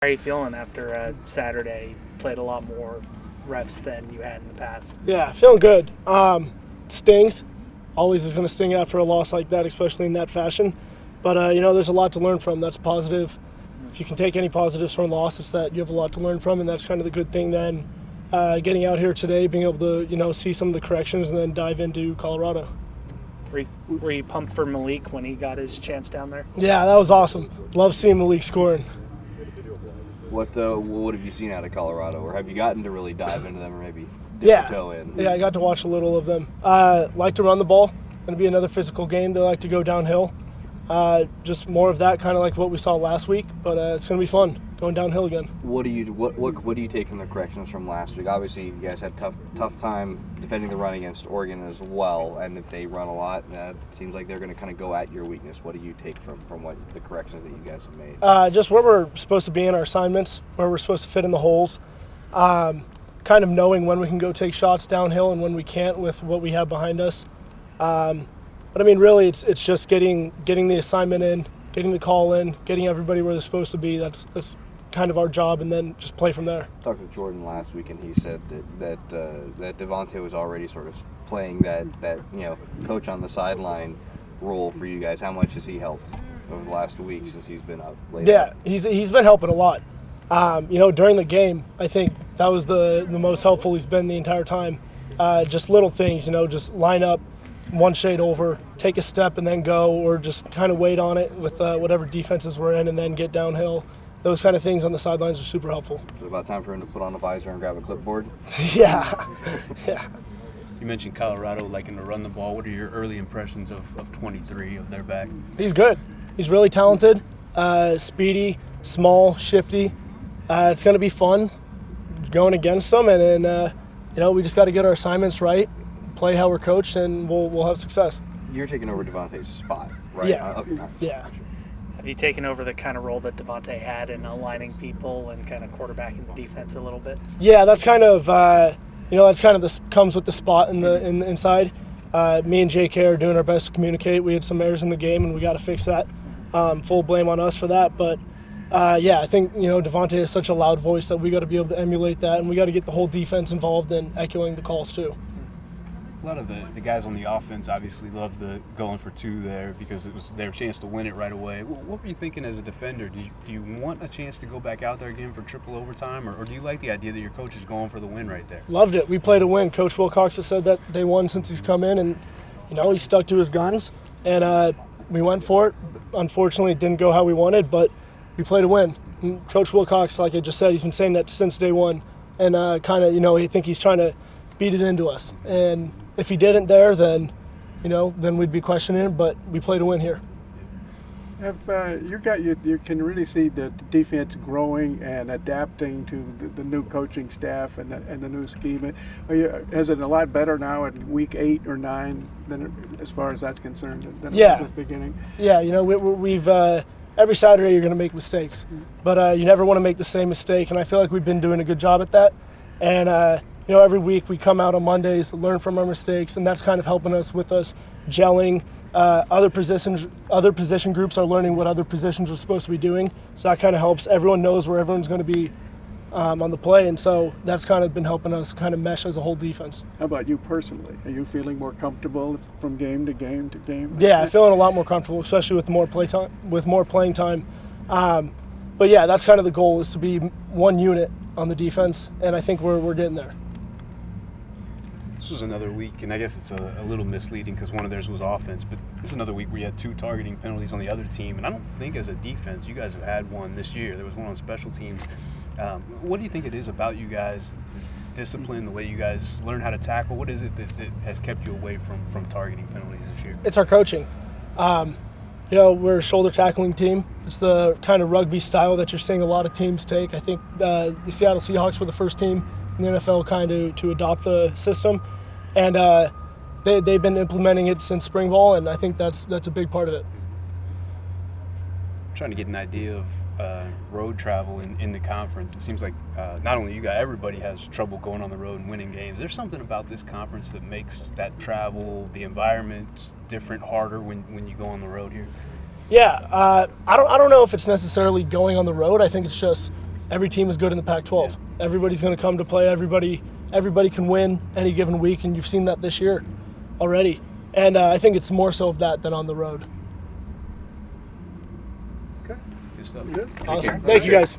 How are you feeling after Saturday? Played a lot more reps than you had in the past. Yeah, feeling good. Stings. Always is going to sting after a loss like that, especially in that fashion. But, there's a lot to learn from. That's positive. If you can take any positives from a loss, it's that you have a lot to learn from, and that's kind of the good thing then. Getting out here today, being able to, see some of the corrections and then dive into Colorado. Were you pumped for Malik when he got his chance down there? Yeah, that was awesome. Love seeing Malik scoring. What have you seen out of Colorado, or have you gotten to really dive into them, or maybe dip your toe in? Yeah, I got to watch a little of them. Like to run the ball. Going to be another physical game. They like to go downhill. Just more of that, kind of like what we saw last week. But it's going to be fun going downhill again. What do you take from the corrections from last week? Obviously, you guys had tough time defending the run against Oregon as well, and if they run a lot, it seems like they're going to kind of go at your weakness. What do you take from what the corrections that you guys have made? Just where we're supposed to be in our assignments, where we're supposed to fit in the holes. Kind of knowing when we can go take shots downhill and when we can't with what we have behind us. But I mean, really, it's just getting the assignment in, getting the call in, getting everybody where they're supposed to be. That's kind of our job, and then just play from there. I talked with Jordan last week, and he said that Devontae was already sort of playing that coach on the sideline role for you guys. How much has he helped over the last week since he's been up lately? Yeah, he's been helping a lot. During the game, I think that was the most helpful he's been the entire time. Just little things, just line up one shade over, take a step and then go, or just kind of wait on it with whatever defenses we're in and then get downhill. Those kind of things on the sidelines are super helpful. Is it about time for him to put on a visor and grab a clipboard? Yeah. You mentioned Colorado liking to run the ball. What are your early impressions of 23 of their back? He's good. He's really talented, speedy, small, shifty. It's going to be fun going against them, and then we just got to get our assignments right, play how we're coached, and we'll have success. You're taking over Devontae's spot, right? Yeah. Okay. Yeah. Have you taken over the kind of role that Devontae had in aligning people and kind of quarterbacking the defense a little bit? Yeah, that's kind of this comes with the spot in the inside. Me and JK are doing our best to communicate. We had some errors in the game, and we got to fix that. Full blame on us for that, but I think Devontae is such a loud voice that we got to be able to emulate that, and we got to get the whole defense involved in echoing the calls too. A lot of the guys on the offense obviously loved the going for two there because it was their chance to win it right away. What were you thinking as a defender? Do you want a chance to go back out there again for triple overtime, or do you like the idea that your coach is going for the win right there? Loved it. We played to win. Coach Wilcox has said that day one since he's come in, and he stuck to his guns, and we went for it. Unfortunately, it didn't go how we wanted, but we played to win. And Coach Wilcox, like I just said, he's been saying that since day one, and I think he's trying to beat it into us. And if he didn't there, then we'd be questioning it, but we play to win here. You can really see the defense growing and adapting to the new coaching staff and the new scheme. Is it a lot better now at week 8 or 9 than as far as that's concerned than at the beginning? Yeah, we've every Saturday you're going to make mistakes, but you never want to make the same mistake, and I feel like we've been doing a good job at that. And every week we come out on Mondays, learn from our mistakes, and that's kind of helping us with us gelling. Other position groups are learning what other positions are supposed to be doing, so that kind of helps. Everyone knows where everyone's going to be on the play, and so that's kind of been helping us kind of mesh as a whole defense. How about you personally? Are you feeling more comfortable from game to game to game? Yeah, I'm feeling a lot more comfortable, especially with more playing time. But yeah, that's kind of the goal, is to be one unit on the defense, and I think we're getting there. This was another week, and I guess it's a little misleading because one of theirs was offense, but this is another week where you had 2 targeting penalties on the other team, and I don't think as a defense you guys have had one this year. There was one on special teams. What do you think it is about you guys, the discipline, the way you guys learn how to tackle? What is it that has kept you away from targeting penalties this year? It's our coaching. We're a shoulder tackling team. It's the kind of rugby style that you're seeing a lot of teams take. I think the Seattle Seahawks were the first team in the NFL kind of to adopt the system, and they've been implementing it since spring ball, and I think that's a big part of it. I'm trying to get an idea of road travel in the conference. It seems like not only you guys, everybody has trouble going on the road and winning games. There's something about this conference that makes that travel, the environment different, harder when you go on the road here. Yeah, I don't know if it's necessarily going on the road. I think it's just every team is good in the Pac-12. Everybody's going to come to play. Everybody can win any given week, and you've seen that this year already. And I think it's more so of that than on the road. Okay. Good stuff. Good. Awesome. Thank you, guys.